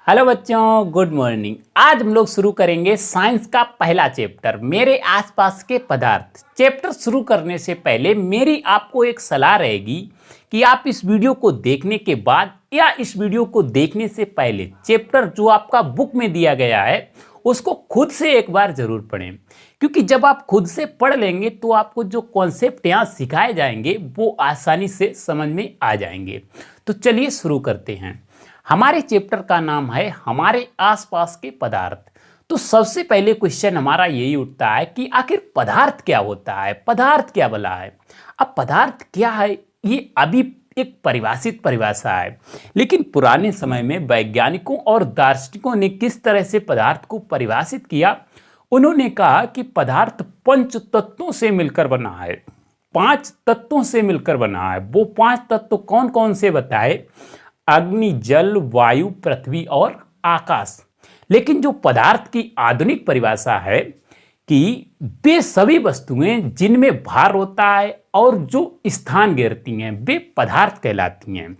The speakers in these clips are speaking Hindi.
हेलो बच्चों, गुड मॉर्निंग। आज हम लोग शुरू करेंगे साइंस का पहला चैप्टर, मेरे आसपास के पदार्थ। चैप्टर शुरू करने से पहले मेरी आपको एक सलाह रहेगी कि आप इस वीडियो को देखने के बाद या इस वीडियो को देखने से पहले चैप्टर जो आपका बुक में दिया गया है उसको खुद से एक बार जरूर पढ़ें, क्योंकि जब आप खुद से पढ़ लेंगे तो आपको जो कॉन्सेप्ट यहाँ सिखाए जाएंगे वो आसानी से समझ में आ जाएंगे। तो चलिए शुरू करते हैं। हमारे चैप्टर का नाम है हमारे आसपास के पदार्थ। तो सबसे पहले क्वेश्चन हमारा यही उठता है कि आखिर पदार्थ क्या होता है, पदार्थ क्या भला है। अब पदार्थ क्या है ये अभी एक परिभाषित परिभाषा है, लेकिन पुराने समय में वैज्ञानिकों और दार्शनिकों ने किस तरह से पदार्थ को परिभाषित किया। उन्होंने कहा कि पदार्थ पंच तत्वों से मिलकर बना है, 5 तत्वों से मिलकर बना है। वो 5 तत्व कौन कौन से बताए? अग्नि, जल, वायु, पृथ्वी और आकाश। लेकिन जो पदार्थ की आधुनिक परिभाषा है कि वे सभी वस्तुएं जिनमें भार होता है और जो स्थान घेरती हैं वे पदार्थ कहलाती हैं।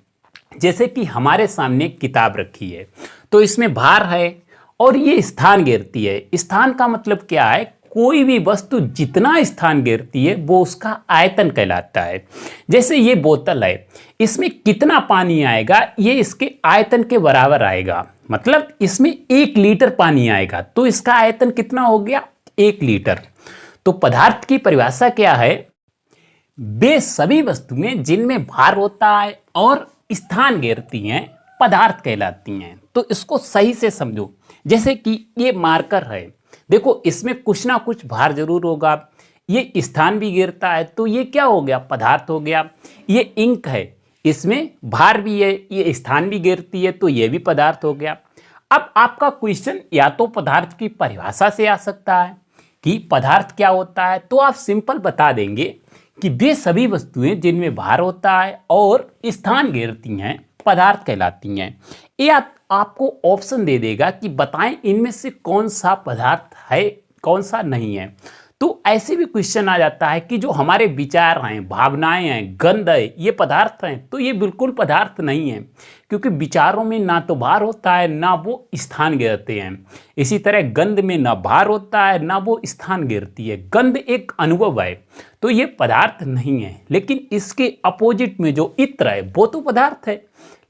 जैसे कि हमारे सामने किताब रखी है तो इसमें भार है और ये स्थान घेरती है। स्थान का मतलब क्या है? कोई भी वस्तु जितना स्थान घेरती है वो उसका आयतन कहलाता है। जैसे ये बोतल है, इसमें कितना पानी आएगा ये इसके आयतन के बराबर आएगा। मतलब इसमें 1 लीटर पानी आएगा तो इसका आयतन कितना हो गया? 1 लीटर। तो पदार्थ की परिभाषा क्या है? वे सभी वस्तुएं जिनमें भार होता है और स्थान घेरती हैं पदार्थ कहलाती हैं। तो इसको सही से समझो। जैसे कि ये मार्कर है, देखो इसमें कुछ ना कुछ भार जरूर होगा, ये स्थान भी घेरता है तो ये क्या हो गया? पदार्थ हो गया। ये इंक है, इसमें भार भी है, ये स्थान भी घेरती है तो ये भी पदार्थ हो गया। अब आपका क्वेश्चन या तो पदार्थ की परिभाषा से आ सकता है कि पदार्थ क्या होता है, तो आप सिंपल बता देंगे कि वे सभी वस्तुएं जिनमें भार होता है और स्थान घेरती हैं पदार्थ कहलाती हैं। ये आपको ऑप्शन दे देगा कि बताएं इनमें से कौन सा पदार्थ है कौन सा नहीं है। तो ऐसे भी क्वेश्चन आ जाता है कि जो हमारे विचार हैं, भावनाएं हैं, गंध है, ये पदार्थ हैं। तो ये बिल्कुल पदार्थ नहीं है, क्योंकि विचारों में ना तो भार होता है ना वो स्थान घेरते हैं। इसी तरह गंध में ना भार होता है ना वो स्थान घेरती है। गंध एक अनुभव है तो ये पदार्थ नहीं है। लेकिन इसके अपोजिट में जो इत्र है वो तो पदार्थ है,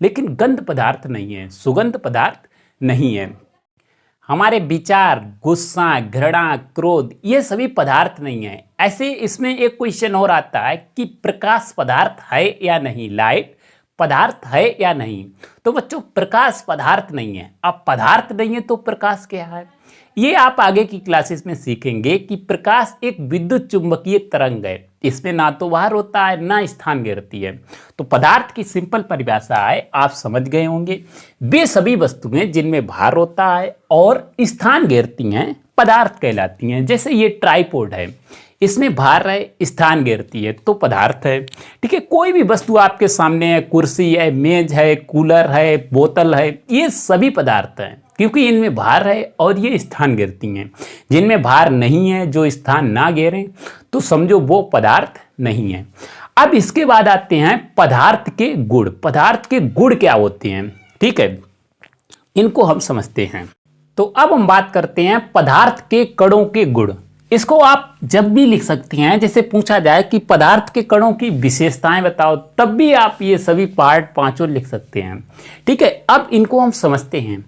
लेकिन गंध पदार्थ नहीं है, सुगंध पदार्थ नहीं है। हमारे विचार, गुस्सा, घृणा, क्रोध ये सभी पदार्थ नहीं है। ऐसे इसमें एक क्वेश्चन और आता है कि प्रकाश पदार्थ है या नहीं, लाइट पदार्थ है या नहीं। तो बच्चों प्रकाश पदार्थ नहीं है। अब पदार्थ नहीं है तो प्रकाश क्या है ये आप आगे की क्लासेस में सीखेंगे कि प्रकाश एक विद्युत चुंबकीय तरंग है, इसमें ना तो भार होता है ना स्थान घेरती है। तो पदार्थ की सिंपल परिभाषा है, आप समझ गए होंगे। वे सभी वस्तुएं जिनमें भार होता है और स्थान घेरती हैं पदार्थ कहलाती हैं। जैसे ये ट्राइपॉड है, इसमें भार है, स्थान घेरती है तो पदार्थ है। ठीक है, कोई भी वस्तु आपके सामने है, कुर्सी है, मेज है, कूलर है, बोतल है, ये सभी पदार्थ हैं क्योंकि इनमें भार है और ये स्थान घेरती हैं। जिनमें भार नहीं है, जो स्थान ना घेरें, तो समझो वो पदार्थ नहीं है। अब इसके बाद आते हैं पदार्थ के गुण। पदार्थ के गुण क्या होते हैं, ठीक है, इनको हम समझते हैं। तो अब हम बात करते हैं पदार्थ के कणों के गुण। इसको आप जब भी लिख सकते हैं, जैसे पूछा जाए कि पदार्थ के कणों की विशेषताएं बताओ, तब भी आप ये सभी पार्ट 5 लिख सकते हैं। ठीक है, अब इनको हम समझते हैं।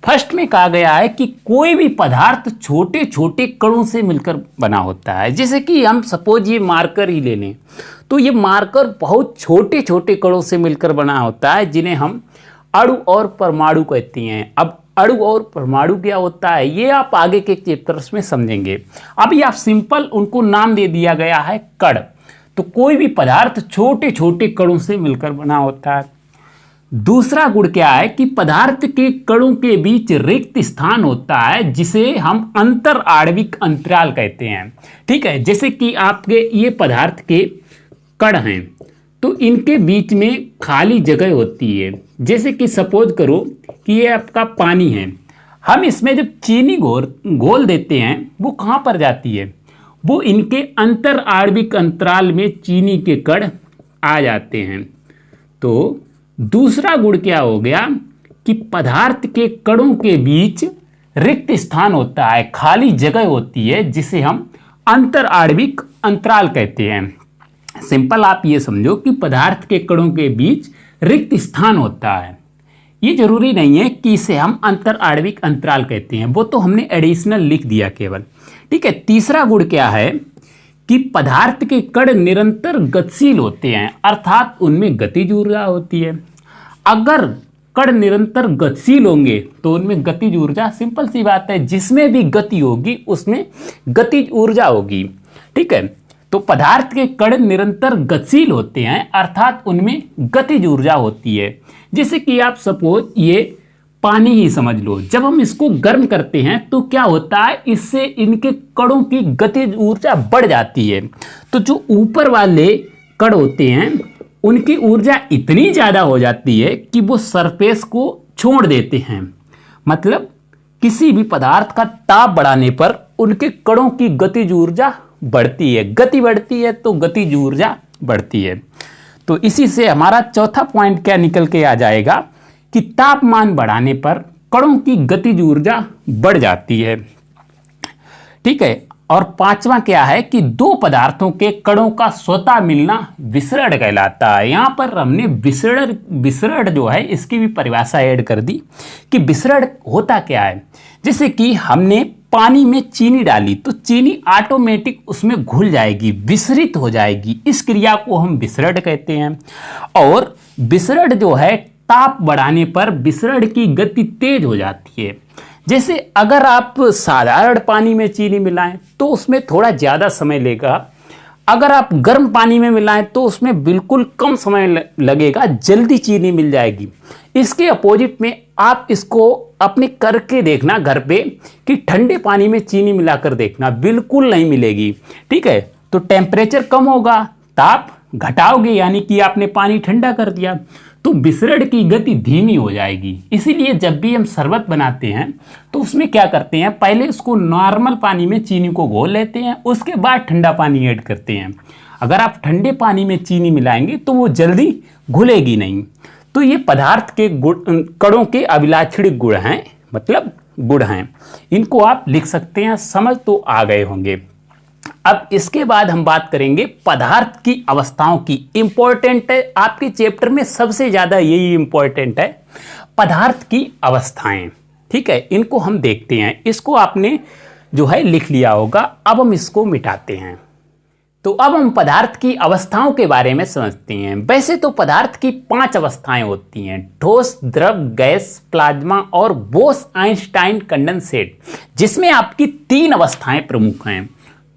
फर्स्ट में कहा गया है कि कोई भी पदार्थ छोटे छोटे कणों से मिलकर बना होता है। जैसे कि हम सपोज ये मार्कर ही ले लें तो ये मार्कर बहुत छोटे छोटे कणों से मिलकर बना होता है, जिन्हें हम अणु और परमाणु कहते हैं। अब अणु और परमाणु क्या होता है ये आप आगे के चैप्टर्स में समझेंगे। अभी आप सिंपल उनको नाम दे दिया गया है कण। तो कोई भी पदार्थ छोटे छोटे कणों से मिलकर बना होता है। दूसरा गुण क्या है कि पदार्थ के कणों के बीच रिक्त स्थान होता है, जिसे हम अंतर आणविक अंतराल कहते हैं। ठीक है, जैसे कि आपके ये पदार्थ के कण हैं तो इनके बीच में खाली जगह होती है। जैसे कि सपोज करो कि ये आपका पानी है, हम इसमें जब चीनी घोल देते हैं वो कहाँ पर जाती है? वो इनके अंतर आणविक अंतराल में चीनी के कण आ जाते हैं। तो दूसरा गुण क्या हो गया कि पदार्थ के कणों के बीच रिक्त स्थान होता है, खाली जगह होती है, जिसे हम अंतर आणविक अंतराल कहते हैं। सिंपल आप ये समझो कि पदार्थ के कणों के बीच रिक्त स्थान होता है। ये जरूरी नहीं है कि इसे हम अंतर आणविक अंतराल कहते हैं, वो तो हमने एडिशनल लिख दिया केवल। ठीक है, तीसरा गुण क्या है कि पदार्थ के कण निरंतर गतिशील होते हैं, अर्थात उनमें गतिज ऊर्जा होती है। अगर कण निरंतर गतिशील होंगे तो उनमें गतिज ऊर्जा, सिंपल सी बात है, जिसमें भी गति होगी उसमें गतिज ऊर्जा होगी। ठीक है, तो पदार्थ के कण निरंतर गतिशील होते हैं, अर्थात उनमें गतिज ऊर्जा होती है। जैसे कि आप सपोज ये पानी ही समझ लो, जब हम इसको गर्म करते हैं तो क्या होता है, इससे इनके कणों की गतिज ऊर्जा बढ़ जाती है। तो जो ऊपर वाले कण होते हैं उनकी ऊर्जा इतनी ज़्यादा हो जाती है कि वो सरफेस को छोड़ देते हैं। मतलब किसी भी पदार्थ का ताप बढ़ाने पर उनके कणों की गतिज ऊर्जा बढ़ती है, गति बढ़ती है तो गतिज ऊर्जा बढ़ती है। तो इसी से हमारा चौथा पॉइंट क्या निकल के आ जाएगा कि तापमान बढ़ाने पर कणों की गतिज ऊर्जा बढ़ जाती है। ठीक है, और पांचवा क्या है कि दो पदार्थों के कणों का स्वतः मिलना विसरण कहलाता है। यहां पर हमने विसरण जो है इसकी भी परिभाषा ऐड कर दी कि विसरण होता क्या है। जैसे कि हमने पानी में चीनी डाली तो चीनी ऑटोमेटिक उसमें घुल जाएगी, विसरित हो जाएगी, इस क्रिया को हम विसरण कहते हैं। और विसरण जो है ताप बढ़ाने पर विसरण की गति तेज हो जाती है। जैसे अगर आप साधारण पानी में चीनी मिलाएं तो उसमें थोड़ा ज़्यादा समय लेगा, अगर आप गर्म पानी में मिलाएं तो उसमें बिल्कुल कम समय लगेगा, जल्दी चीनी मिल जाएगी। इसके अपोजिट में आप इसको अपने करके देखना घर पे कि ठंडे पानी में चीनी मिलाकर देखना, बिल्कुल नहीं मिलेगी। ठीक है, तो टेम्परेचर कम होगा, ताप घटाओगे यानी कि आपने पानी ठंडा कर दिया तो विसरण की गति धीमी हो जाएगी। इसीलिए जब भी हम शरबत बनाते हैं तो उसमें क्या करते हैं, पहले उसको नॉर्मल पानी में चीनी को घोल लेते हैं, उसके बाद ठंडा पानी ऐड करते हैं। अगर आप ठंडे पानी में चीनी मिलाएंगे तो वो जल्दी घुलेगी नहीं। तो ये पदार्थ के कणों के अभिलाक्षणिक गुण हैं, मतलब गुण हैं, इनको आप लिख सकते हैं। समझ तो आ गए होंगे। अब इसके बाद हम बात करेंगे पदार्थ की अवस्थाओं की। इंपॉर्टेंट है, आपके चैप्टर में सबसे ज्यादा यही इंपॉर्टेंट है, पदार्थ की अवस्थाएं। ठीक है, इनको हम देखते हैं। इसको आपने जो है लिख लिया होगा। अब हम इसको मिटाते हैं। तो अब हम पदार्थ की अवस्थाओं के बारे में समझते हैं। वैसे तो पदार्थ की 5 अवस्थाएं होती हैं, ठोस, द्रव, गैस, प्लाज्मा और बोस-आइंस्टाइन कंडेंसेट, जिसमें आपकी 3 अवस्थाएं प्रमुख हैं,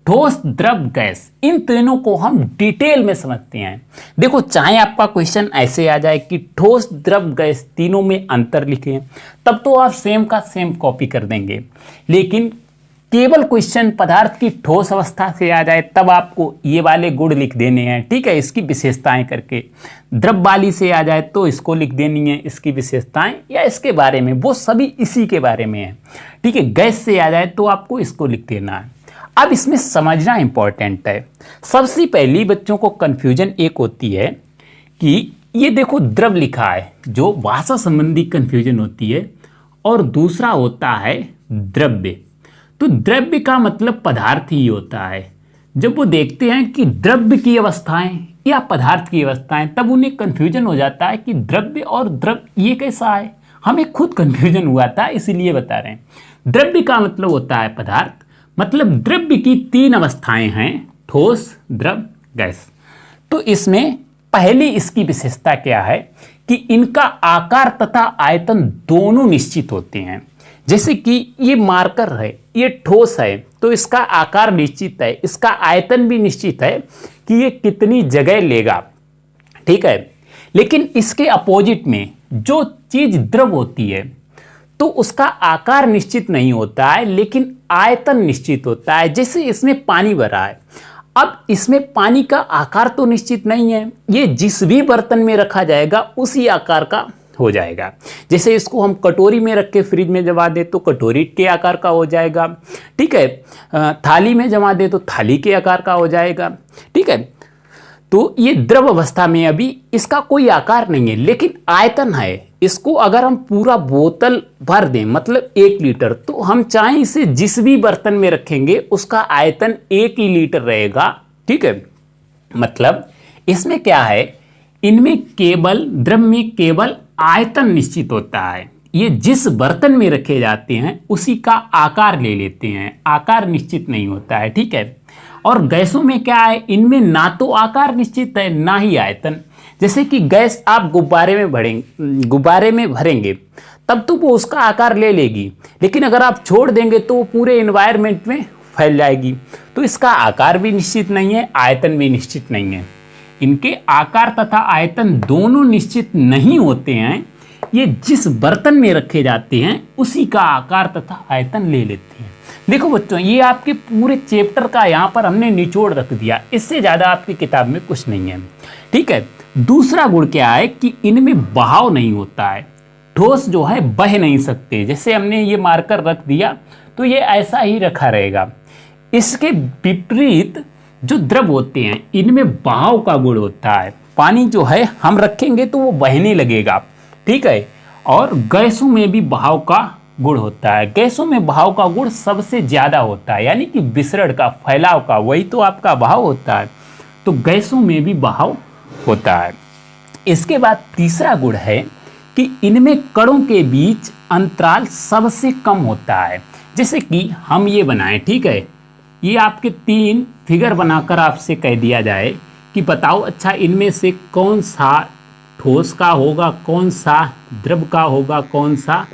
ठोस, द्रव, गैस। इन तीनों को हम डिटेल में समझते हैं। देखो, चाहे आपका क्वेश्चन ऐसे आ जाए कि ठोस, द्रव, गैस तीनों में अंतर लिखें, तब तो आप सेम का सेम कॉपी कर देंगे। लेकिन केवल क्वेश्चन पदार्थ की ठोस अवस्था से आ जाए तब आपको ये वाले गुण लिख देने हैं। ठीक है, इसकी विशेषताएं करके। द्रव वाली से आ जाए तो इसको लिख देनी है, इसकी विशेषताएं या इसके बारे में, वो सभी इसी के बारे में है। ठीक है, गैस से आ जाए तो आपको इसको लिख देना है। अब इसमें समझना इंपॉर्टेंट है। सबसे पहली बच्चों को कंफ्यूजन एक होती है कि ये देखो द्रव लिखा है, जो भाषा संबंधी कंफ्यूजन होती है, और दूसरा होता है द्रव्य। तो द्रव्य का मतलब पदार्थ ही होता है। जब वो देखते हैं कि द्रव्य की अवस्थाएं या पदार्थ की अवस्थाएं, तब उन्हें कंफ्यूजन हो जाता है कि द्रव्य और द्रव ये कैसा है। हमें खुद कंफ्यूजन हुआ था, इसीलिए बता रहे हैं। द्रव्य का मतलब होता है पदार्थ, मतलब द्रव्य की 3 अवस्थाएं हैं, ठोस, द्रव, गैस। तो इसमें पहली इसकी विशेषता क्या है कि इनका आकार तथा आयतन दोनों निश्चित होते हैं। जैसे कि ये मार्कर है, ये ठोस है तो इसका आकार निश्चित है, इसका आयतन भी निश्चित है कि ये कितनी जगह लेगा। ठीक है, लेकिन इसके अपोजिट में जो चीज द्रव होती है तो उसका आकार निश्चित नहीं होता है, लेकिन आयतन निश्चित होता है। जैसे इसमें पानी भरा है, अब इसमें पानी का आकार तो निश्चित नहीं है, ये जिस भी बर्तन में रखा जाएगा उसी आकार का हो जाएगा। जैसे इसको हम कटोरी में रख के फ्रिज में जमा दे तो कटोरी के आकार का हो जाएगा। ठीक है, थाली में जमा दे तो थाली के आकार का हो जाएगा। ठीक है, तो ये द्रव अवस्था में अभी इसका कोई आकार नहीं है, लेकिन आयतन है। इसको अगर हम पूरा बोतल भर दें, मतलब 1 लीटर, तो हम चाहे इसे जिस भी बर्तन में रखेंगे उसका आयतन 1 ही लीटर रहेगा। ठीक है, मतलब इसमें क्या है, इनमें केवल द्रव में केवल आयतन निश्चित होता है। ये जिस बर्तन में रखे जाते हैं उसी का आकार ले लेते हैं, आकार निश्चित नहीं होता है। ठीक है, और गैसों में क्या है, इनमें ना तो आकार निश्चित है ना ही आयतन। जैसे कि गैस आप गुब्बारे में भरेंगे तब तो वो उसका आकार ले लेगी, लेकिन अगर आप छोड़ देंगे तो वो पूरे एनवायरनमेंट में फैल जाएगी। तो इसका आकार भी निश्चित नहीं है, आयतन भी निश्चित नहीं है। इनके आकार तथा आयतन दोनों निश्चित नहीं होते हैं। ये जिस बर्तन में रखे जाते हैं उसी का आकार तथा आयतन ले लेते हैं। देखो बच्चों, ये आपके पूरे चैप्टर का यहाँ पर हमने निचोड़ रख दिया, इससे ज़्यादा आपकी किताब में कुछ नहीं है। ठीक है, दूसरा गुण क्या है कि इनमें बहाव नहीं होता है। ठोस जो है बह नहीं सकते। जैसे हमने ये मार्कर रख दिया तो ये ऐसा ही रखा रहेगा। इसके विपरीत जो द्रव होते हैं इनमें बहाव का गुण होता है। पानी जो है हम रखेंगे तो वो बहने लगेगा। ठीक है, और गैसों में भी बहाव का गुण होता है। गैसों में बहाव का गुण सबसे ज्यादा होता है, यानी कि विसरण का, फैलाव का, वही तो आपका बहाव होता है। तो गैसों में भी बहाव होता है। इसके बाद तीसरा गुण है कि इनमें कणों के बीच अंतराल सबसे कम होता है। जैसे कि हम ये बनाएं, ठीक है, ये आपके 3 फिगर बनाकर आपसे कह दिया जाए कि बताओ अच्छा इनमें से कौन सा ठोस का होगा, कौन सा द्रव का होगा, कौन सा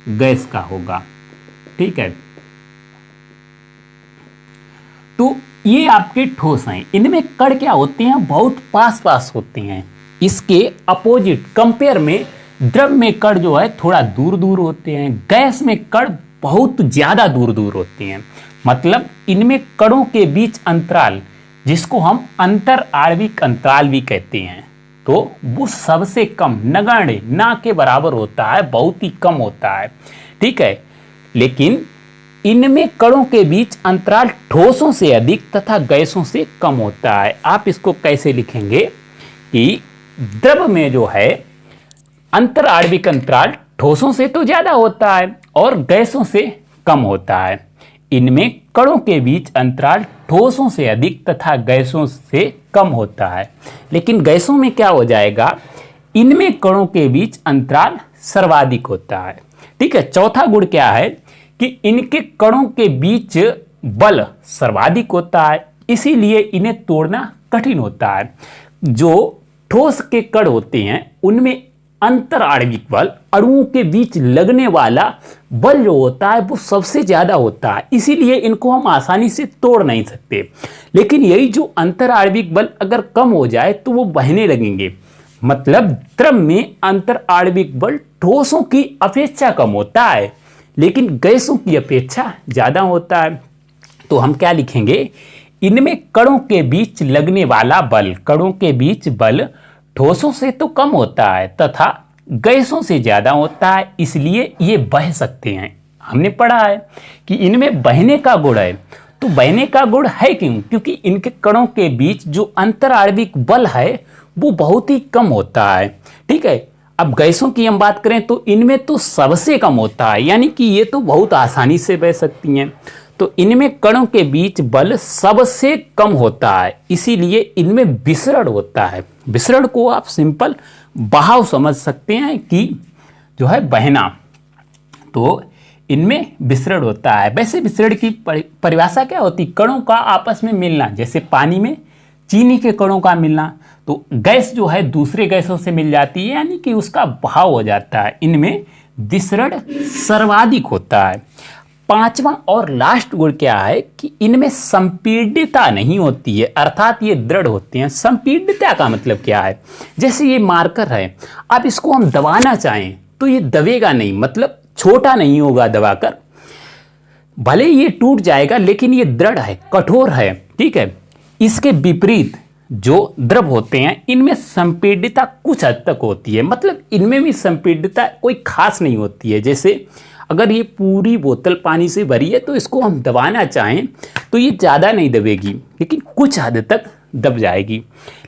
गैस का होगा। ठीक है, तो ये आपके ठोस हैं। इनमें कण क्या होते हैं, बहुत पास पास होते हैं। इसके अपोजिट कंपेयर में द्रव में कण जो है थोड़ा दूर दूर होते हैं, गैस में कण बहुत ज्यादा दूर दूर होते हैं। मतलब इनमें कणों के बीच अंतराल, जिसको हम अंतर आणविक अंतराल भी कहते हैं, तो वो सबसे कम, नगण्य, ना के बराबर होता है, बहुत ही कम होता है। ठीक है, लेकिन इनमें कणों के बीच अंतराल ठोसों से अधिक तथा गैसों से कम होता है। आप इसको कैसे लिखेंगे कि द्रव में जो है अंतर आणविक अंतराल ठोसों से तो ज्यादा होता है और गैसों से कम होता है। इनमें कणों के बीच अंतराल ठोसों से अधिक तथा गैसों से कम होता है। लेकिन गैसों में क्या हो जाएगा, इनमें कणों के बीच अंतराल सर्वाधिक होता है। ठीक है, चौथा गुण क्या है कि इनके कणों के बीच बल सर्वाधिक होता है, इसीलिए इन्हें तोड़ना कठिन होता है। जो ठोस के कण होते हैं उनमें अंतर आणविक बल, अणुओं के बीच लगने वाला बल जो होता है वो सबसे ज्यादा होता है, इसीलिए इनको हम आसानी से तोड़ नहीं सकते। लेकिन यही जो अंतर आणविक बल अगर कम हो जाए तो वो बहने लगेंगे। मतलब द्रव में अंतर आणविक बल ठोसों की अपेक्षा कम होता है, लेकिन गैसों की अपेक्षा ज्यादा होता है। तो हम क्या लिखेंगे, इनमें कणों के बीच लगने वाला बल, कणों के बीच बल ठोसों से तो कम होता है तथा गैसों से ज्यादा होता है, इसलिए ये बह सकते हैं। हमने पढ़ा है कि इनमें बहने का गुण है। तो बहने का गुण है क्यों, क्योंकि इनके कणों के बीच जो अंतर आणविक बल है वो बहुत ही कम होता है। ठीक है, अब गैसों की हम बात करें तो इनमें तो सबसे कम होता है, यानी कि ये तो बहुत आसानी से बह सकती हैं। तो इनमें कणों के बीच बल सबसे कम होता है, इसीलिए इनमें विसरण होता है। विसरण को आप सिंपल बहाव समझ सकते हैं कि जो है बहना, तो इनमें विसरण होता है। वैसे विसरण की परिभाषा क्या होती, कणों का आपस में मिलना, जैसे पानी में चीनी के कणों का मिलना। तो गैस जो है दूसरे गैसों से मिल जाती है, यानी कि उसका बहाव हो जाता है। इनमें विसरण सर्वाधिक होता है। पांचवा और लास्ट गुण क्या है कि इनमें संपीड्यता नहीं होती है, अर्थात ये दृढ़ होते हैं। संपीड्यता का मतलब क्या है, जैसे ये मार्कर है, आप इसको हम दबाना चाहें तो ये दबेगा नहीं, मतलब छोटा नहीं होगा दबाकर, भले ये टूट जाएगा लेकिन ये दृढ़ है, कठोर है। ठीक है, इसके विपरीत जो द्रव होते हैं इनमें संपीड्यता कुछ हद तक होती है, मतलब इनमें भी संपीड्यता कोई खास नहीं होती है। जैसे अगर ये पूरी बोतल पानी से भरी है तो इसको हम दबाना चाहें तो ये ज़्यादा नहीं दबेगी, लेकिन कुछ हद तक दब जाएगी।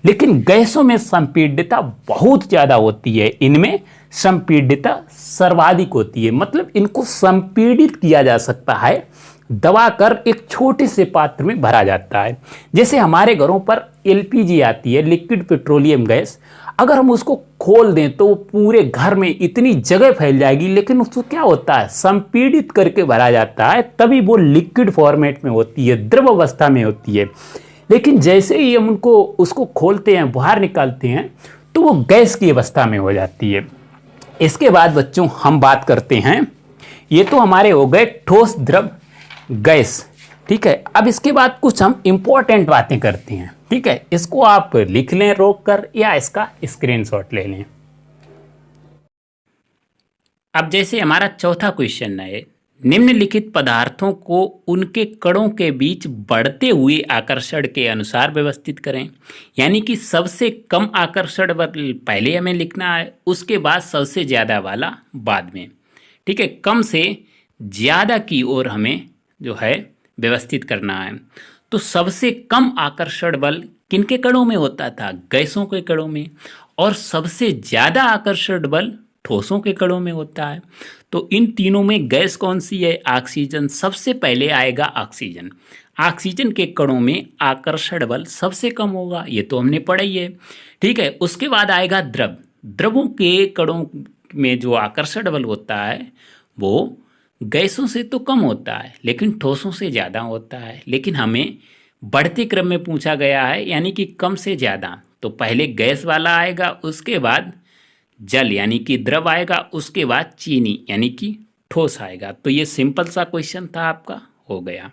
लेकिन गैसों में संपीड्यता बहुत ज़्यादा होती है, इनमें संपीड्यता सर्वाधिक होती है। मतलब इनको संपीड़ित किया जा सकता है, दबाकर एक छोटे से पात्र में भरा जाता है। जैसे हमारे घरों पर एलपीजी आती है, लिक्विड पेट्रोलियम गैस, अगर हम उसको खोल दें तो वो पूरे घर में इतनी जगह फैल जाएगी, लेकिन उसको क्या होता है, संपीड़ित करके भरा जाता है, तभी वो लिक्विड फॉर्मेट में होती है, द्रव अवस्था में होती है। लेकिन जैसे ही हम उसको खोलते हैं, बाहर निकालते हैं, तो वो गैस की अवस्था में हो जाती है। इसके बाद बच्चों हम बात करते हैं, ये तो हमारे हो गए ठोस, द्रव, गैस, ठीक है। अब इसके बाद कुछ हम इंपॉर्टेंट बातें करते हैं, ठीक है। इसको आप लिख लें रोक कर, या इसका स्क्रीनशॉट ले लें। अब जैसे हमारा चौथा क्वेश्चन है, निम्नलिखित पदार्थों को उनके कणों के बीच बढ़ते हुए आकर्षण के अनुसार व्यवस्थित करें। यानी कि सबसे कम आकर्षण बल पहले हमें लिखना है, उसके बाद सबसे ज़्यादा वाला बाद में, ठीक है। कम से ज़्यादा की ओर हमें जो है व्यवस्थित करना है। तो सबसे कम आकर्षण बल किनके कणों में होता था, गैसों के कणों में, और सबसे ज़्यादा आकर्षण बल ठोसों के कणों में होता है। तो इन तीनों में गैस कौन सी है, ऑक्सीजन। सबसे पहले आएगा ऑक्सीजन। ऑक्सीजन के कणों में आकर्षण बल सबसे कम होगा, ये तो हमने पढ़ा ही है, ठीक है। उसके बाद आएगा द्रव। द्रवों के कणों में जो आकर्षण बल होता है वो गैसों से तो कम होता है, लेकिन ठोसों से ज़्यादा होता है। लेकिन हमें बढ़ते क्रम में पूछा गया है, यानी कि कम से ज़्यादा। तो पहले गैस वाला आएगा, उसके बाद जल यानी कि द्रव आएगा, उसके बाद चीनी यानी कि ठोस आएगा। तो ये सिंपल सा क्वेश्चन था, आपका हो गया।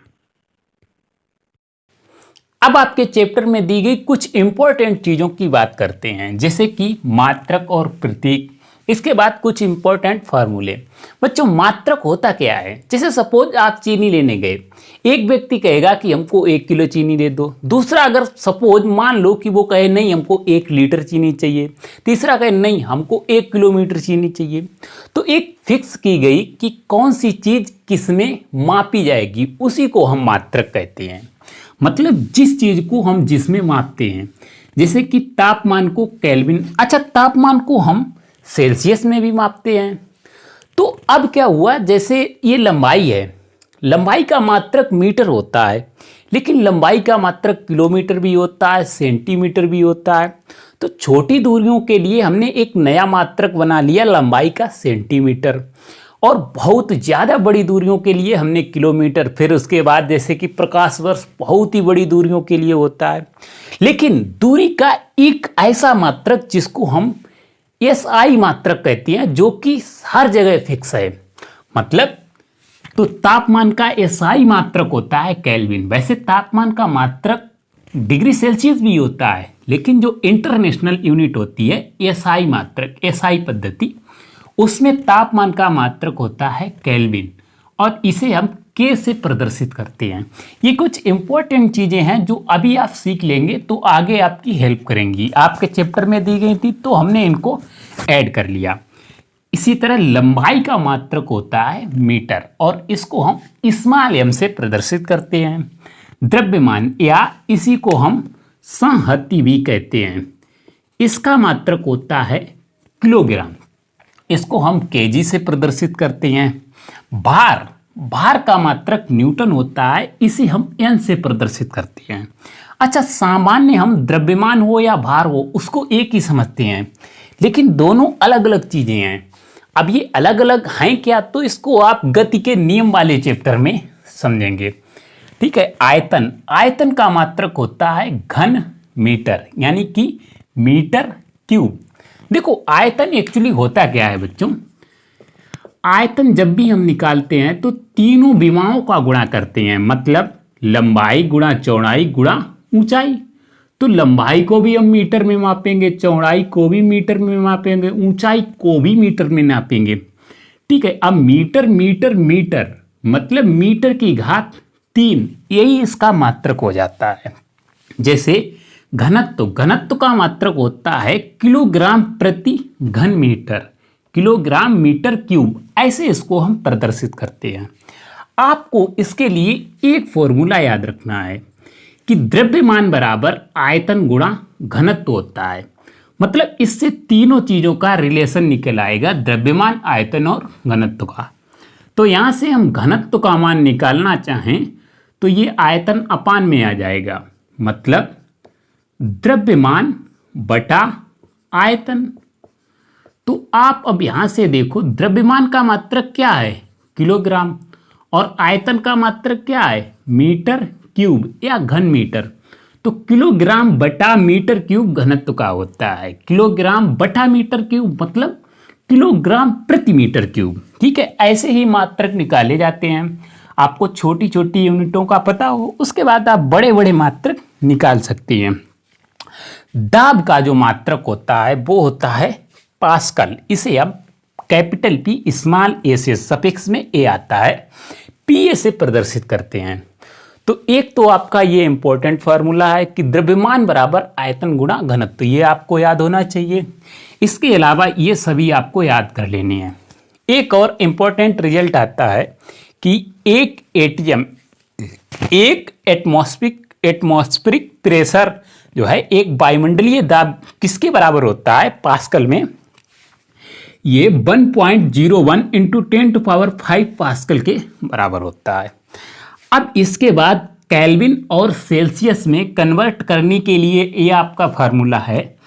अब आपके चैप्टर में दी गई कुछ इंपॉर्टेंट चीज़ों की बात करते हैं, जैसे कि मात्रक और प्रतीक। इसके बाद कुछ इंपॉर्टेंट फार्मूले। बच्चों मात्रक होता क्या है, जैसे सपोज आप चीनी लेने गए, एक व्यक्ति कहेगा कि हमको 1 किलो चीनी दे दो, दूसरा अगर सपोज मान लो कि वो कहे नहीं हमको 1 लीटर चीनी चाहिए, तीसरा कहे नहीं हमको 1 किलोमीटर चीनी चाहिए। तो एक फिक्स की गई कि कौन सी चीज़ किसमें मापी जाएगी, उसी को हम मात्रक कहते हैं। मतलब जिस चीज़ को हम जिसमें मापते हैं, जैसे कि तापमान को केल्विन, अच्छा तापमान को हम सेल्सियस में भी मापते हैं। तो अब क्या हुआ, जैसे ये लंबाई है, लंबाई का मात्रक मीटर होता है, लेकिन लंबाई का मात्रक किलोमीटर भी होता है, सेंटीमीटर भी होता है। तो छोटी दूरियों के लिए हमने एक नया मात्रक बना लिया, लंबाई का सेंटीमीटर, और बहुत ज़्यादा बड़ी दूरियों के लिए हमने किलोमीटर। फिर उसके बाद जैसे कि प्रकाश वर्ष बहुत ही बड़ी दूरियों के लिए होता है। लेकिन दूरी का एक ऐसा मात्रक जिसको हम SI मात्रक कहते हैं, जो कि हर जगह फिक्स है। मतलब तो तापमान का SI मात्रक होता है केल्विन। वैसे तापमान का मात्रक डिग्री सेल्सियस भी होता है, लेकिन जो इंटरनेशनल यूनिट होती है SI मात्रक, SI पद्धति, उसमें तापमान का मात्रक होता है केल्विन, और इसे हम K से प्रदर्शित करते हैं। ये कुछ इंपॉर्टेंट चीज़ें हैं जो अभी आप सीख लेंगे तो आगे आपकी हेल्प करेंगी। आपके चैप्टर में दी गई थी तो हमने इनको ऐड कर लिया। इसी तरह लंबाई का मात्रक होता है मीटर, और इसको हम स्मॉल m से प्रदर्शित करते हैं। द्रव्यमान या इसी को हम संहति भी कहते हैं, इसका मात्रक होता है किलोग्राम, इसको हम केजी से प्रदर्शित करते हैं। भार का मात्रक न्यूटन होता है, इसे हम एन से प्रदर्शित करते हैं। अच्छा, सामान्य हम द्रव्यमान हो या भार हो उसको एक ही समझते हैं, लेकिन दोनों अलग अलग चीज़ें हैं। अब ये अलग अलग हैं क्या, तो इसको आप गति के नियम वाले चैप्टर में समझेंगे, ठीक है। आयतन का मात्रक होता है घन मीटर, यानी कि मीटर क्यूब। देखो आयतन एक्चुअली होता क्या है बच्चों, आयतन जब भी हम निकालते हैं तो तीनों विमाओं का गुणा करते हैं, मतलब लंबाई गुणा चौड़ाई गुणा ऊंचाई। तो लंबाई को भी हम मीटर में मापेंगे, चौड़ाई को भी मीटर में मापेंगे, ऊंचाई को भी मीटर में नापेंगे, ठीक है। अब मीटर मीटर मीटर मतलब मीटर की घात 3, यही इसका मात्रक हो जाता है। जैसे घनत्व का मात्रक होता है किलोग्राम प्रति घन मीटर, किलोग्राम मीटर क्यूब, ऐसे इसको हम प्रदर्शित करते हैं। आपको इसके लिए एक फॉर्मूला याद रखना है, कि द्रव्यमान बराबर आयतन गुणा घनत्व होता है। मतलब इससे तीनों चीजों का रिलेशन निकल आएगा, द्रव्यमान, आयतन और घनत्व का। तो यहां से हम घनत्व का मान निकालना चाहें तो ये आयतन अपान में आ जाएगा, मतलब द्रव्यमान बटा आयतन। तो आप अब यहां से देखो, द्रव्यमान का मात्रक क्या है, किलोग्राम, और आयतन का मात्रक क्या है, मीटर क्यूब या घन मीटर। तो किलोग्राम बटा मीटर क्यूब घनत्व का होता है। किलोग्राम बटा मीटर क्यूब मतलब किलोग्राम प्रति मीटर क्यूब। ठीक है, ऐसे ही मात्रक निकाले जाते हैं। आपको छोटी छोटी यूनिटों का पता हो, उसके बाद आप बड़े बड़े मात्रक निकाल सकते हैं। दाब का जो मात्रक होता है वो होता है पास्कल। इसे अब कैपिटल पी स्मॉल ए से सफिक्स में ए आता है, पीए से प्रदर्शित करते हैं। तो एक तो आपका ये इंपॉर्टेंट फार्मूला है कि द्रव्यमान बराबर आयतन गुणा घनत्व, ये आपको याद होना चाहिए। इसके अलावा ये सभी आपको याद कर लेने हैं। एक और इंपॉर्टेंट रिजल्ट आता है कि एक एटीएम, एक एटमॉस्फेरिक प्रेशर जो है, एक वायुमंडलीय दाब किसके बराबर होता है पास्कल में, ये 1.01 इंटू 10⁵ पास्कल के बराबर होता है। अब इसके बाद केल्विन और सेल्सियस में कन्वर्ट करने के लिए ये आपका फार्मूला है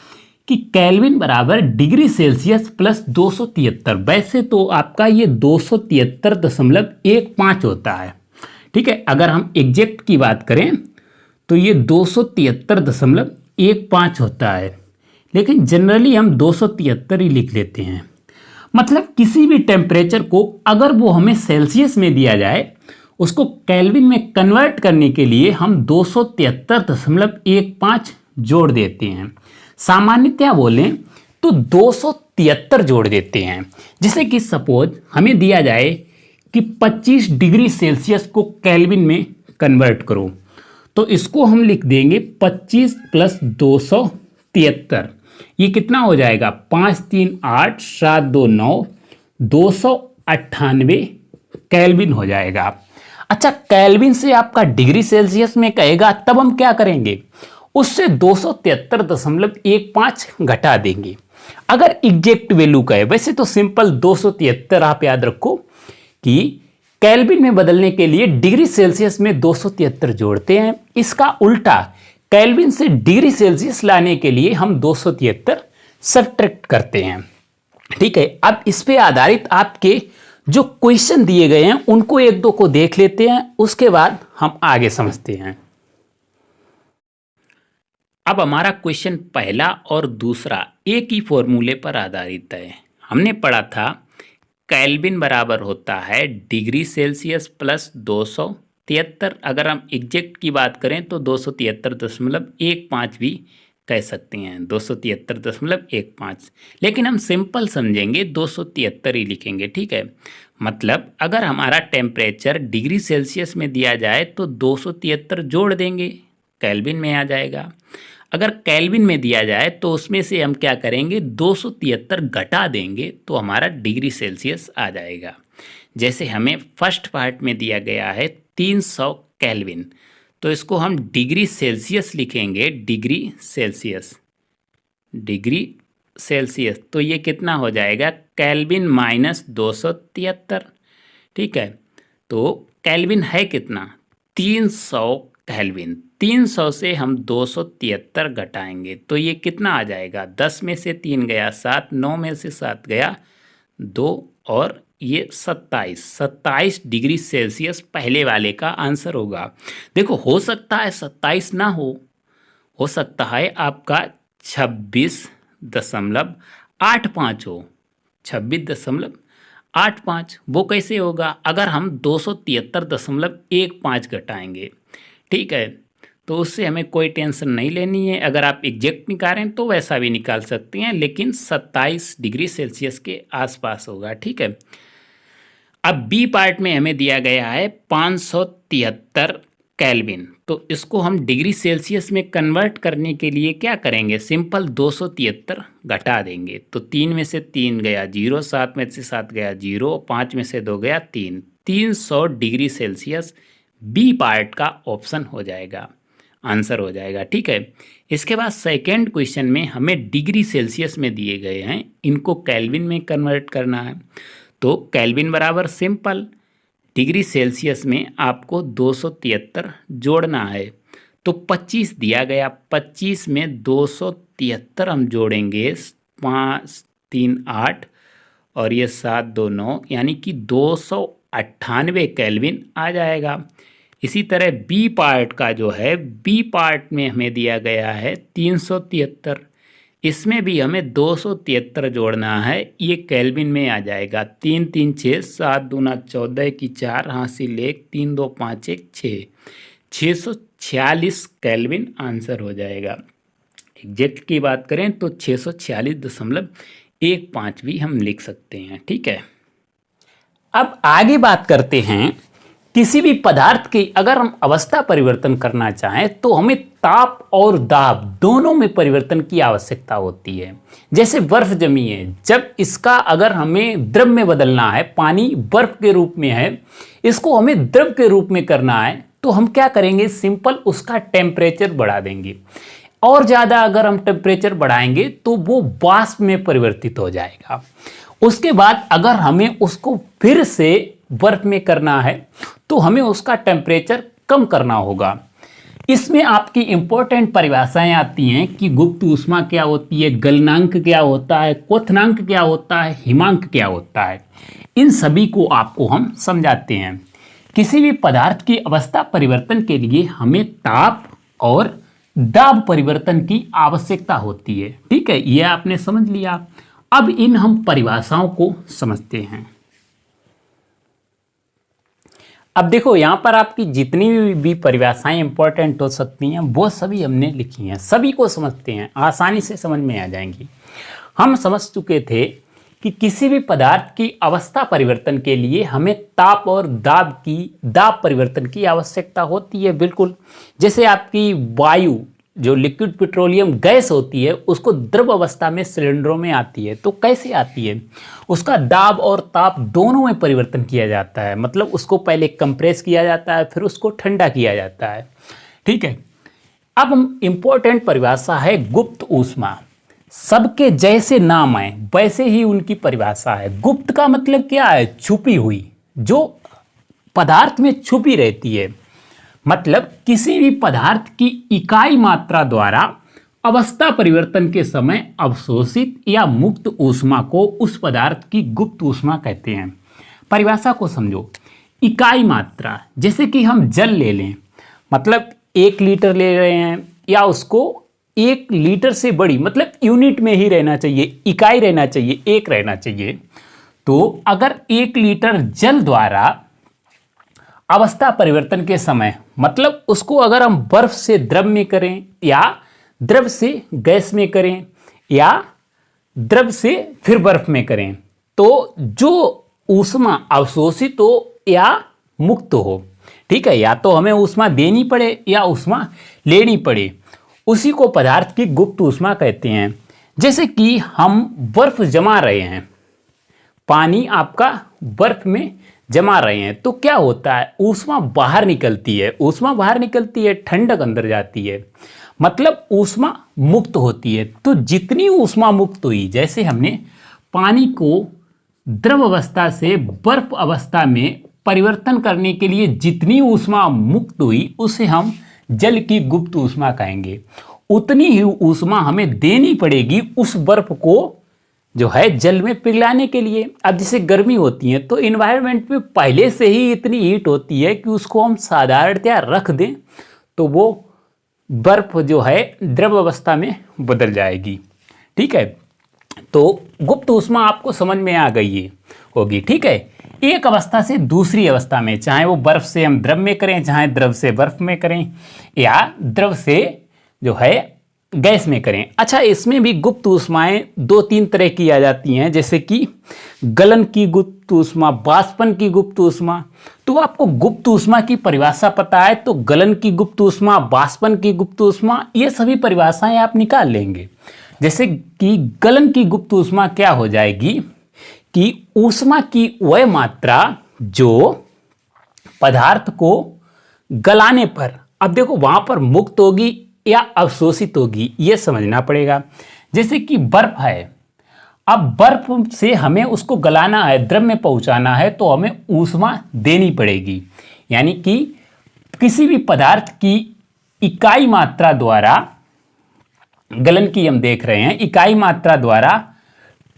कि केल्विन बराबर डिग्री सेल्सियस प्लस 273। वैसे तो आपका ये 273.15 होता है। ठीक है, अगर हम एग्जैक्ट की बात करें तो ये 273.15 होता है, लेकिन जनरली हम 273 ही लिख लेते हैं। मतलब किसी भी टेम्परेचर को अगर वो हमें सेल्सियस में दिया जाए, उसको केल्विन में कन्वर्ट करने के लिए हम 273.15 जोड़ देते हैं। सामान्यतया बोलें तो 273 जोड़ देते हैं। जैसे कि सपोज हमें दिया जाए कि 25 डिग्री सेल्सियस को केल्विन में कन्वर्ट करो, तो इसको हम लिख देंगे 25 + 273। ये कितना हो जाएगा, 5 3 8 7 2 9, 298 केल्विन हो जाएगा। अच्छा, केल्विन से आपका डिग्री सेल्सियस में कहेगा, तब हम क्या करेंगे, उससे 273.15 घटा देंगे। अगर एग्जैक्ट वैल्यू कहे, वैसे तो सिंपल 273 आप याद रखो कि केल्विन में बदलने के लिए डिग्री सेल्सियस में 273 जोड़ते हैं। इसका उल्टा केल्विन से डिग्री सेल्सियस लाने के लिए हम 273 सब्ट्रैक्ट करते हैं। ठीक है, अब इस पे आधारित आपके जो क्वेश्चन दिए गए हैं उनको एक दो को देख लेते हैं, उसके बाद हम आगे समझते हैं। अब हमारा क्वेश्चन पहला और दूसरा एक ही फॉर्मूले पर आधारित है। हमने पढ़ा था केल्विन बराबर होता है डिग्री सेल्सियस प्लस 273। अगर हम एग्जैक्ट की बात करें तो 273.15 भी कह सकते हैं, 273.15, लेकिन हम सिंपल समझेंगे 273 ही लिखेंगे। ठीक है, मतलब अगर हमारा टेम्परेचर डिग्री सेल्सियस में दिया जाए तो 273 जोड़ देंगे, केल्विन में आ जाएगा। अगर केल्विन में दिया जाए तो उसमें से हम क्या करेंगे, 273 घटा देंगे तो हमारा डिग्री सेल्सियस आ जाएगा। जैसे हमें फर्स्ट पार्ट में दिया गया है 300 केल्विन, तो इसको हम डिग्री सेल्सियस लिखेंगे, डिग्री सेल्सियस। तो ये कितना हो जाएगा, केल्विन माइनस 273। ठीक है, तो केल्विन है कितना, 300 केल्विन। 300 से हम 273 घटाएंगे तो ये कितना आ जाएगा, 10 में से 3 गया 7, 9 में से 7 गया 2, और ये 27 डिग्री सेल्सियस पहले वाले का आंसर होगा। देखो, हो सकता है 27 ना हो सकता है आपका 26.85 हो, 26.85। वो कैसे होगा, अगर हम 273.15 घटाएंगे। ठीक है, तो उससे हमें कोई टेंशन नहीं लेनी है। अगर आप एग्जैक्ट निकालें तो वैसा भी निकाल सकते हैं, लेकिन 27 डिग्री सेल्सियस के आसपास होगा। ठीक है, अब बी पार्ट में हमें दिया गया है 573 केल्विन, तो इसको हम डिग्री सेल्सियस में कन्वर्ट करने के लिए क्या करेंगे, सिंपल 273 घटा देंगे। तो 3 में से 3 गया 0, 7 में से 7 गया 0, 5 में से 2 गया 3, 300 डिग्री सेल्सियस बी पार्ट का ऑप्शन हो जाएगा। आंसर हो जाएगा। ठीक है, इसके बाद सेकेंड क्वेश्चन में हमें डिग्री सेल्सियस में दिए गए हैं, इनको केल्विन में कन्वर्ट करना है। तो केल्विन बराबर सिंपल, डिग्री सेल्सियस में आपको 273 जोड़ना है। तो 25 दिया गया, 25 में 273 हम जोड़ेंगे, 5 3 8 और ये 7 2 9, यानी कि 298 केल्विन आ जाएगा। इसी तरह बी पार्ट का जो है, बी पार्ट में हमें दिया गया है 373, इसमें भी हमें 273 जोड़ना है, ये केल्विन में आ जाएगा। 3 3 6, 7 दूना 14 की 4, हासिल 1, 3 2 5 1 6, 646 केल्विन आंसर हो जाएगा। एग्जैक्ट की बात करें तो 646.15 भी हम लिख सकते हैं। ठीक है, अब आगे बात करते हैं, किसी भी पदार्थ की अगर हम अवस्था परिवर्तन करना चाहें तो हमें ताप और दाब दोनों में परिवर्तन की आवश्यकता होती है। जैसे बर्फ जमी है, जब इसका अगर हमें द्रव में बदलना है, पानी बर्फ के रूप में है, इसको हमें द्रव के रूप में करना है, तो हम क्या करेंगे, सिंपल उसका टेम्परेचर बढ़ा देंगे। और ज़्यादा अगर हम टेम्परेचर बढ़ाएंगे तो वो वाष्प में परिवर्तित हो जाएगा। उसके बाद अगर हमें उसको फिर से बर्फ में करना है तो हमें उसका टेम्परेचर कम करना होगा। इसमें आपकी इंपॉर्टेंट परिभाषाएं आती हैं कि गुप्त ऊष्मा क्या होती है, गलनांक क्या होता है, क्वथनांक क्या होता है, हिमांक क्या होता है। इन सभी को आपको हम समझाते हैं। किसी भी पदार्थ की अवस्था परिवर्तन के लिए हमें ताप और दाब परिवर्तन की आवश्यकता होती है। ठीक है, यह आपने समझ लिया। अब इन हम परिभाषाओं को समझते हैं। अब देखो, यहां पर आपकी जितनी भी परिभाषाएं इंपॉर्टेंट हो सकती हैं वो सभी हमने लिखी हैं, सभी को समझते हैं, आसानी से समझ में आ जाएंगी। हम समझ चुके थे कि किसी भी पदार्थ की अवस्था परिवर्तन के लिए हमें ताप और दाब परिवर्तन की आवश्यकता होती है। बिल्कुल, जैसे आपकी वायु जो लिक्विड पेट्रोलियम गैस होती है उसको द्रव अवस्था में सिलेंडरों में आती है, तो कैसे आती है, उसका दाब और ताप दोनों में परिवर्तन किया जाता है। मतलब उसको पहले कंप्रेस किया जाता है, फिर उसको ठंडा किया जाता है। ठीक है, अब हम इंपॉर्टेंट परिभाषा है गुप्त ऊष्मा। सबके जैसे नाम आए वैसे ही उनकी परिभाषा है। गुप्त का मतलब क्या है, छुपी हुई, जो पदार्थ में छुपी रहती है। मतलब किसी भी पदार्थ की इकाई मात्रा द्वारा अवस्था परिवर्तन के समय अवशोषित या मुक्त ऊष्मा को उस पदार्थ की गुप्त ऊष्मा कहते हैं। परिभाषा को समझो। इकाई मात्रा, जैसे कि हम जल ले लें, मतलब 1 लीटर ले रहे हैं, या उसको 1 लीटर से बड़ी, मतलब यूनिट में ही रहना चाहिए, इकाई रहना चाहिए, एक रहना चाहिए। तो अगर 1 लीटर जल द्वारा अवस्था परिवर्तन के समय, मतलब उसको अगर हम बर्फ से द्रव में करें, या द्रव से गैस में करें, या द्रव से फिर बर्फ में करें, तो जो ऊष्मा अवशोषित हो या मुक्त हो, ठीक है, या तो हमें ऊष्मा देनी पड़े या ऊष्मा लेनी पड़े, उसी को पदार्थ की गुप्त ऊष्मा कहते हैं। जैसे कि हम बर्फ जमा रहे हैं, पानी आपका बर्फ में जमा रहे हैं, तो क्या होता है, ऊष्मा बाहर निकलती है, ऊष्मा बाहर निकलती है, ठंडक अंदर जाती है, मतलब ऊष्मा मुक्त होती है। तो जितनी ऊष्मा मुक्त हुई, जैसे हमने पानी को द्रव अवस्था से बर्फ अवस्था में परिवर्तन करने के लिए जितनी ऊष्मा मुक्त हुई, उसे हम जल की गुप्त ऊष्मा कहेंगे। उतनी ही ऊष्मा हमें देनी पड़ेगी उस बर्फ को जो है जल में पिघलाने के लिए। अब जैसे गर्मी होती है तो इन्वायरमेंट में पहले से ही इतनी हीट होती है कि उसको हम साधारणतया रख दें तो वो बर्फ जो है द्रव अवस्था में बदल जाएगी। ठीक है, तो गुप्त ऊष्मा आपको समझ में आ गई होगी। ठीक है, एक अवस्था से दूसरी अवस्था में, चाहे वो बर्फ से हम द्रव में करें, चाहे द्रव से बर्फ में करें, या द्रव से जो है गैस में करें। अच्छा, इसमें भी गुप्त ऊष्माएं 2-3 तरह की आ जाती हैं, जैसे कि गलन की गुप्त ऊष्मा, वाष्पन की गुप्त ऊष्मा। तो आपको गुप्त ऊष्मा की परिभाषा पता है तो गलन की गुप्त ऊष्मा, वाष्पन की गुप्त ऊष्मा, ये सभी परिभाषाएं आप निकाल लेंगे। जैसे कि गलन की गुप्त ऊष्मा क्या हो जाएगी कि ऊष्मा की वह मात्रा जो पदार्थ को गलाने पर अब देखो वहां पर मुक्त होगी या अवशोषित होगी ये समझना पड़ेगा। जैसे कि बर्फ है, अब बर्फ से हमें उसको गलाना है, द्रव में पहुंचाना है, तो हमें ऊष्मा देनी पड़ेगी। यानी कि किसी भी पदार्थ की इकाई मात्रा द्वारा, गलन की हम देख रहे हैं, इकाई मात्रा द्वारा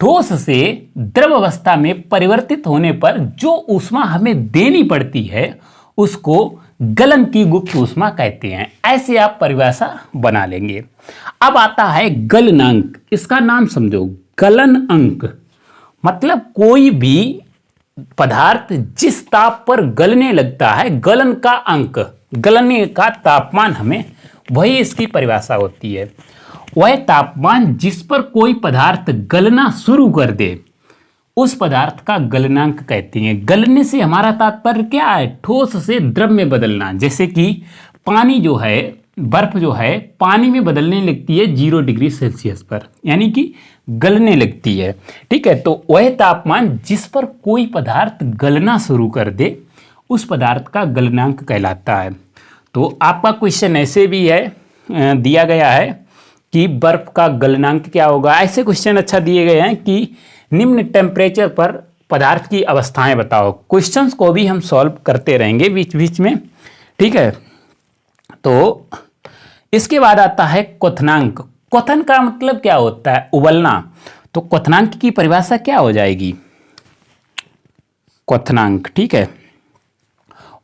ठोस से द्रव अवस्था में परिवर्तित होने पर जो ऊष्मा हमें देनी पड़ती है उसको गलन की गुप्त ऊष्मा कहते हैं। ऐसे आप परिभाषा बना लेंगे। अब आता है गलनांक, इसका नाम समझो, गलन अंक मतलब कोई भी पदार्थ जिस ताप पर गलने लगता है, गलन का अंक, गलने का तापमान हमें, वही इसकी परिभाषा होती है। वह तापमान जिस पर कोई पदार्थ गलना शुरू कर दे उस पदार्थ का गलनांक कहते हैं। गलने से हमारा तात्पर्य क्या है? ठोस से द्रव में बदलना। जैसे कि पानी जो है, बर्फ जो है पानी में बदलने लगती है 0 डिग्री सेल्सियस पर, यानी कि गलने लगती है। ठीक है, तो वह तापमान जिस पर कोई पदार्थ गलना शुरू कर दे उस पदार्थ का गलनांक कहलाता है। तो आपका क्वेश्चन ऐसे भी है, दिया गया है कि बर्फ का गलनांक क्या होगा। ऐसे क्वेश्चन अच्छा दिए गए हैं कि निम्न टेम्परेचर पर पदार्थ की अवस्थाएं बताओ। क्वेश्चंस को भी हम सॉल्व करते रहेंगे बीच बीच में। ठीक है, तो इसके बाद आता है क्वथनांक। क्वथन का मतलब क्या होता है? उबलना। तो क्वथनांक की परिभाषा क्या हो जाएगी? क्वथनांक, ठीक है,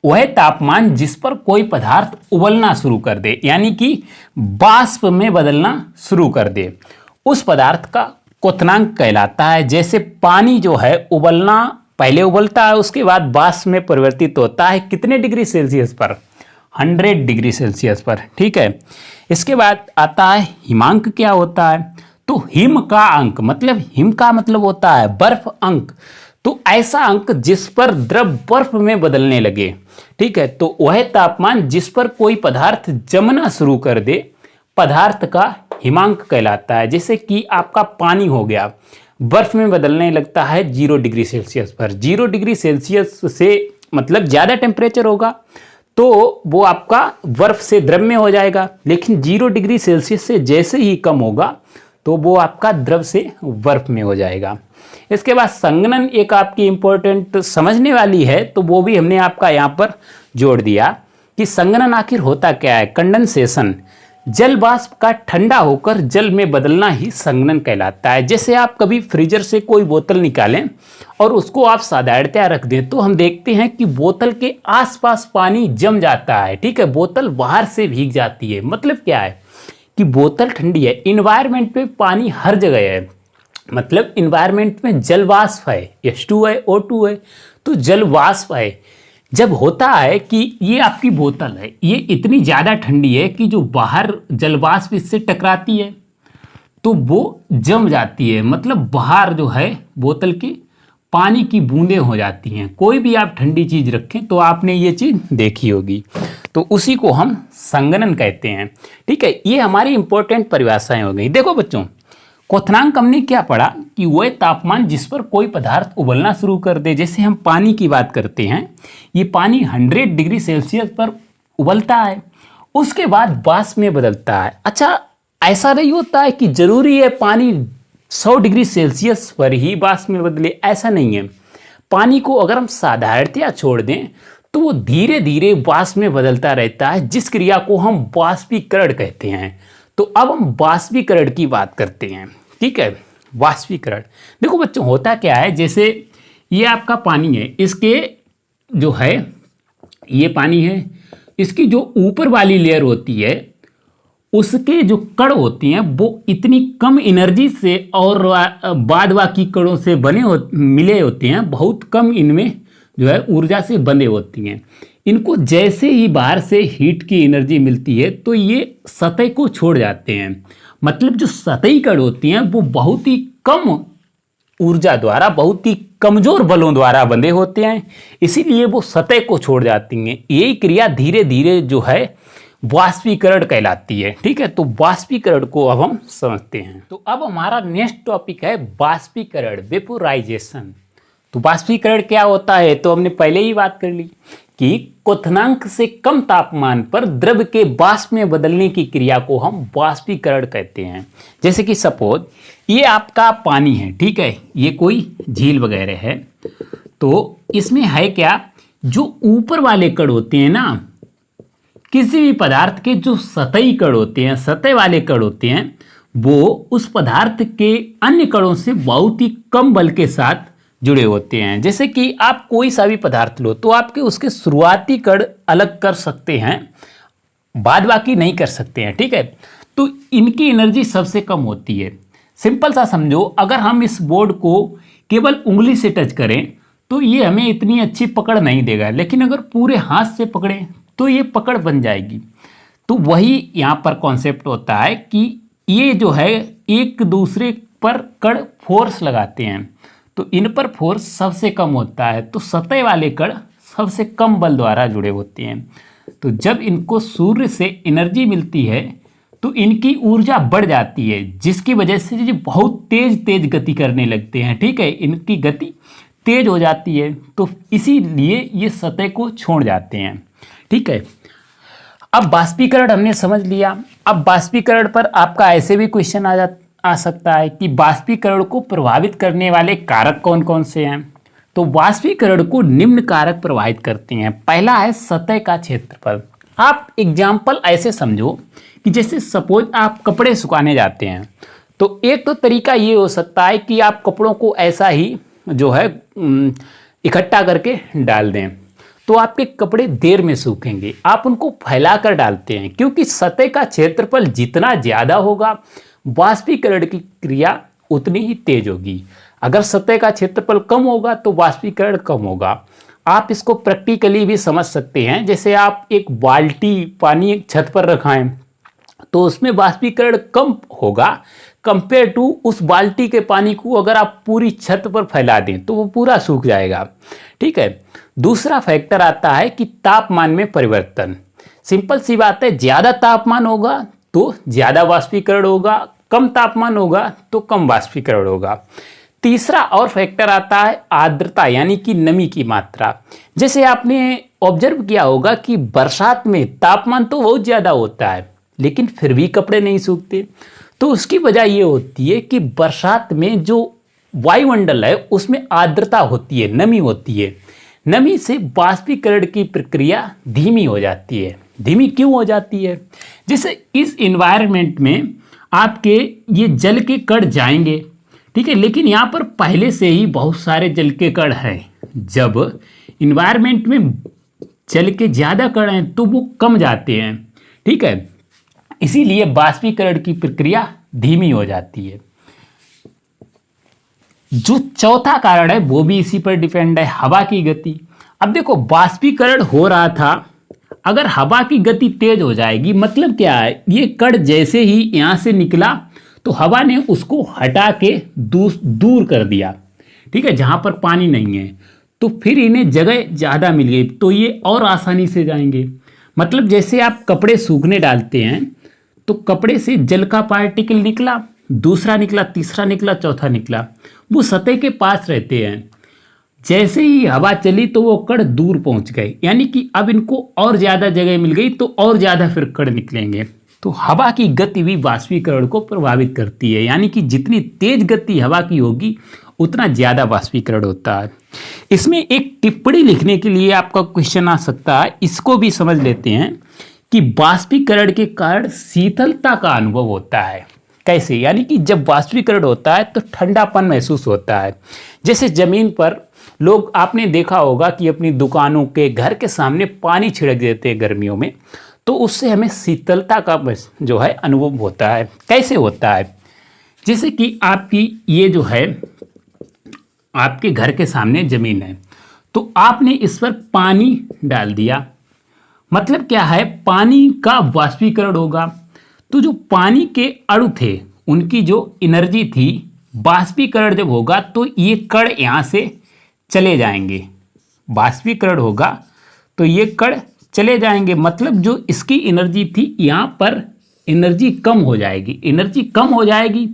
वह तापमान जिस पर कोई पदार्थ उबलना शुरू कर दे, यानी कि वाष्प में बदलना शुरू कर दे, उस पदार्थ का क्वथनांक कहलाता है। जैसे पानी जो है उबलना, पहले उबलता है उसके बाद वाष्प में परिवर्तित होता है कितने डिग्री सेल्सियस पर? 100 डिग्री सेल्सियस पर। ठीक है, इसके बाद आता है हिमांक। क्या होता है? तो हिम का अंक, मतलब हिम का मतलब होता है बर्फ अंक। तो ऐसा अंक जिस पर द्रव बर्फ में बदलने लगे। ठीक है, तो वह तापमान जिस पर कोई पदार्थ जमना शुरू कर दे पदार्थ का हिमांक कहलाता है। जैसे कि आपका पानी हो गया, बर्फ में बदलने लगता है 0 डिग्री सेल्सियस पर। 0 डिग्री सेल्सियस से मतलब ज़्यादा टेम्परेचर होगा तो वो आपका बर्फ से द्रव में हो जाएगा, लेकिन 0 डिग्री सेल्सियस से जैसे ही कम होगा तो वो आपका द्रव से बर्फ में हो जाएगा। इसके बाद संघनन एक आपकी इंपॉर्टेंट समझने वाली है, तो वो भी हमने आपका यहाँ पर जोड़ दिया कि संघनन आखिर होता क्या है। कंडेंसेशन, जल वाष्प का ठंडा होकर जल में बदलना ही संघनन कहलाता है। जैसे आप कभी फ्रीजर से कोई बोतल निकालें और उसको आप साधारणतया रख दें तो हम देखते हैं कि बोतल के आसपास पानी जम जाता है। ठीक है, बोतल बाहर से भीग जाती है। मतलब क्या है कि बोतल ठंडी है, इन्वायरमेंट में पानी हर जगह है, मतलब इन्वायरमेंट में जल वाष्प है, H2 है, O2 है, तो जल वाष्प है। जब होता है कि ये आपकी बोतल है, ये इतनी ज़्यादा ठंडी है कि जो बाहर जल वाष्प इससे टकराती है तो वो जम जाती है, मतलब बाहर जो है बोतल के पानी की बूंदें हो जाती हैं। कोई भी आप ठंडी चीज़ रखें तो आपने ये चीज़ देखी होगी, तो उसी को हम संघनन कहते हैं। ठीक है, ये हमारी इंपॉर्टेंट परिभाषाएं हो गई। देखो बच्चों, क्वथनांक हमने क्या पढ़ा कि वह तापमान जिस पर कोई पदार्थ उबलना शुरू कर दे। जैसे हम पानी की बात करते हैं, ये पानी 100 डिग्री सेल्सियस पर उबलता है, उसके बाद वाष्प में बदलता है। अच्छा, ऐसा नहीं होता है कि जरूरी है पानी 100 डिग्री सेल्सियस पर ही वाष्प में बदले, ऐसा नहीं है। पानी को अगर हम साधारणतया छोड़ दें तो वो धीरे धीरे वाष्प में बदलता रहता है, जिस क्रिया को हम वाष्पीकरण कहते हैं। तो अब हम वाष्पीकरण की बात करते हैं। ठीक है, वाष्पीकरण देखो बच्चों होता क्या है, जैसे ये आपका पानी है, इसके जो है ये पानी है, इसकी जो ऊपर वाली लेयर होती है उसके जो कण होती हैं वो इतनी कम एनर्जी से और बाद बाकी कणों से मिले होते हैं, बहुत कम इनमें जो है ऊर्जा से बंधे होती हैं। इनको जैसे ही बाहर से हीट की एनर्जी मिलती है तो ये सतह को छोड़ जाते हैं। मतलब जो सतही कण होती हैं वो बहुत ही कम ऊर्जा द्वारा, बहुत ही कमजोर बलों द्वारा बंधे होते हैं, इसीलिए वो सतह को छोड़ जाती हैं। यही क्रिया धीरे धीरे जो है वाष्पीकरण कहलाती है। ठीक है, तो वाष्पीकरण को अब हम समझते हैं। तो अब हमारा नेक्स्ट टॉपिक है वाष्पीकरण, वेपोराइजेशन। तो वाष्पीकरण क्या होता है तो हमने पहले ही बात कर ली कि क्वथनांक से कम तापमान पर द्रव के वाष्प में बदलने की क्रिया को हम वाष्पीकरण कहते हैं। जैसे कि सपोज ये आपका पानी है, ठीक है, ये कोई झील वगैरह है, तो इसमें है क्या, जो ऊपर वाले कण होते हैं ना, किसी भी पदार्थ के जो सतही कण होते हैं, सतह वाले कण होते हैं, वो उस पदार्थ के अन्य कणों से बहुत ही कम बल के साथ जुड़े होते हैं। जैसे कि आप कोई सा भी पदार्थ लो तो आपके उसके शुरुआती कण अलग कर सकते हैं, बाद बाकी नहीं कर सकते हैं, ठीक है। तो इनकी एनर्जी सबसे कम होती है। सिंपल सा समझो, अगर हम इस बोर्ड को केवल उंगली से टच करें तो ये हमें इतनी अच्छी पकड़ नहीं देगा, लेकिन अगर पूरे हाथ से पकड़ें तो ये पकड़ बन जाएगी। तो वही यहाँ पर कॉन्सेप्ट होता है कि ये जो है एक दूसरे पर कण फोर्स लगाते हैं, तो इन पर फोर्स सबसे कम होता है, तो सतह वाले कण सबसे कम बल द्वारा जुड़े होते हैं। तो जब इनको सूर्य से एनर्जी मिलती है तो इनकी ऊर्जा बढ़ जाती है, जिसकी वजह से ये बहुत तेज तेज गति करने लगते हैं, ठीक है, इनकी गति तेज हो जाती है, तो इसीलिए ये सतह को छोड़ जाते हैं, ठीक है। अब बाष्पीकरण हमने समझ लिया। अब बाष्पीकरण पर आपका ऐसे भी क्वेश्चन आ सकता है कि बाष्पीकरण को प्रभावित करने वाले कारक कौन कौन से हैं। तो बाष्पीकरण को निम्न कारक प्रभावित करते हैं। पहला है सतह का क्षेत्रफल। आप एग्जाम्पल ऐसे समझो कि जैसे सपोज आप कपड़े सुखाने जाते हैं, तो एक तो तरीका ये हो सकता है कि आप कपड़ों को ऐसा ही जो है इकट्ठा करके डाल दें, तो आपके कपड़े देर में सूखेंगे। आप उनको फैलाकर डालते हैं, क्योंकि सतह का क्षेत्रफल जितना ज़्यादा होगा वाष्पीकरण की क्रिया उतनी ही तेज होगी। अगर सतह का क्षेत्रफल कम होगा तो वाष्पीकरण कम होगा। आप इसको प्रैक्टिकली भी समझ सकते हैं। जैसे आप एक बाल्टी पानी एक छत पर रखाएं तो उसमें वाष्पीकरण कम होगा कंपेयर टू उस बाल्टी के पानी को अगर आप पूरी छत पर फैला दें तो वो पूरा सूख जाएगा, ठीक है। दूसरा फैक्टर आता है कि तापमान में परिवर्तन। सिंपल सी बात है, ज़्यादा तापमान होगा तो ज़्यादा वाष्पीकरण होगा, कम तापमान होगा तो कम वाष्पीकरण होगा। तीसरा और फैक्टर आता है आर्द्रता, यानी कि नमी की मात्रा। जैसे आपने ऑब्जर्व किया होगा कि बरसात में तापमान तो बहुत ज़्यादा होता है लेकिन फिर भी कपड़े नहीं सूखते। तो उसकी वजह ये होती है कि बरसात में जो वायुमंडल है उसमें आर्द्रता होती है, नमी होती है। नमी से वाष्पीकरण की प्रक्रिया धीमी हो जाती है। धीमी क्यों हो जाती है? जैसे इस इन्वायरमेंट में आपके ये जल के कण जाएंगे, ठीक है, लेकिन यहाँ पर पहले से ही बहुत सारे जल के कण हैं। जब इन्वायरमेंट में जल के ज़्यादा कण हैं तो वो कम जाते हैं, ठीक है, इसीलिए वाष्पीकरण की प्रक्रिया धीमी हो जाती है। जो चौथा कारण है वो भी इसी पर डिपेंड है, हवा की गति। अब देखो, वाष्पीकरण हो रहा था, अगर हवा की गति तेज हो जाएगी, मतलब क्या है, ये कण जैसे ही यहाँ से निकला तो हवा ने उसको हटा के दूर कर दिया, ठीक है, जहाँ पर पानी नहीं है, तो फिर इन्हें जगह ज़्यादा मिल गई तो ये और आसानी से जाएंगे। मतलब जैसे आप कपड़े सूखने डालते हैं तो कपड़े से जल का पार्टिकल निकला, दूसरा निकला, तीसरा निकला, चौथा निकला, वो सतह के पास रहते हैं। जैसे ही हवा चली तो वो कण दूर पहुंच गए, यानी कि अब इनको और ज़्यादा जगह मिल गई तो और ज़्यादा फिर कण निकलेंगे। तो हवा की गति भी वाष्पीकरण को प्रभावित करती है, यानी कि जितनी तेज गति हवा की होगी उतना ज़्यादा वाष्पीकरण होता है। इसमें एक टिप्पणी लिखने के लिए आपका क्वेश्चन आ सकता है, इसको भी समझ लेते हैं कि वाष्पीकरण के कारण शीतलता का अनुभव होता है। कैसे? यानी कि जब वाष्पीकरण होता है तो ठंडापन महसूस होता है। जैसे ज़मीन पर लोग, आपने देखा होगा कि अपनी दुकानों के घर के सामने पानी छिड़क देते हैं गर्मियों में, तो उससे हमें शीतलता का जो है अनुभव होता है। कैसे होता है? जैसे कि आपकी ये जो है आपके घर के सामने ज़मीन है, तो आपने इस पर पानी डाल दिया, मतलब क्या है, पानी का वाष्पीकरण होगा। तो जो पानी के अणु थे उनकी जो एनर्जी थी, वाष्पीकरण जब होगा तो ये कण यहाँ से चले जाएंगे। वाष्पीकरण होगा तो ये कण चले जाएंगे, मतलब जो इसकी एनर्जी थी यहाँ पर एनर्जी कम हो जाएगी। एनर्जी कम हो जाएगी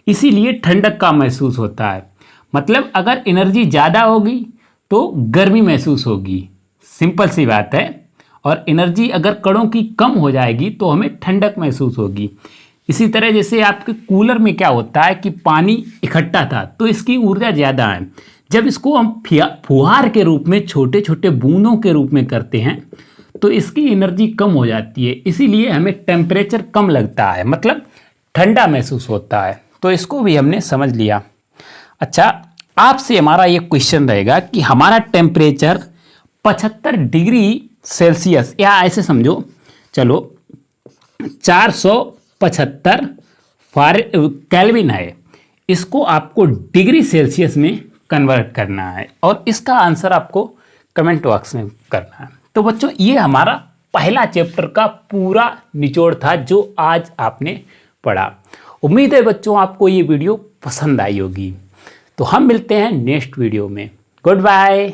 इसीलिए ठंडक का महसूस होता है। मतलब अगर एनर्जी ज़्यादा होगी तो गर्मी महसूस होगी, सिंपल सी बात है। और एनर्जी अगर कणों की कम हो जाएगी तो हमें ठंडक महसूस होगी। इसी तरह जैसे आपके कूलर में क्या होता है कि पानी इकट्ठा था तो इसकी ऊर्जा ज़्यादा है, जब इसको हम फुहार के रूप में छोटे छोटे बूंदों के रूप में करते हैं तो इसकी एनर्जी कम हो जाती है, इसीलिए हमें टेम्परेचर कम लगता है, मतलब ठंडा महसूस होता है। तो इसको भी हमने समझ लिया। अच्छा, आपसे हमारा ये क्वेश्चन रहेगा कि हमारा टेम्परेचर 75 डिग्री सेल्सियस या ऐसे समझो, चलो 475 केल्विन है, इसको आपको डिग्री सेल्सियस में कन्वर्ट करना है और इसका आंसर आपको कमेंट बॉक्स में करना है। तो बच्चों, ये हमारा पहला चैप्टर का पूरा निचोड़ था जो आज आपने पढ़ा। उम्मीद है बच्चों आपको ये वीडियो पसंद आई होगी। तो हम मिलते हैं नेक्स्ट वीडियो में। Good bye.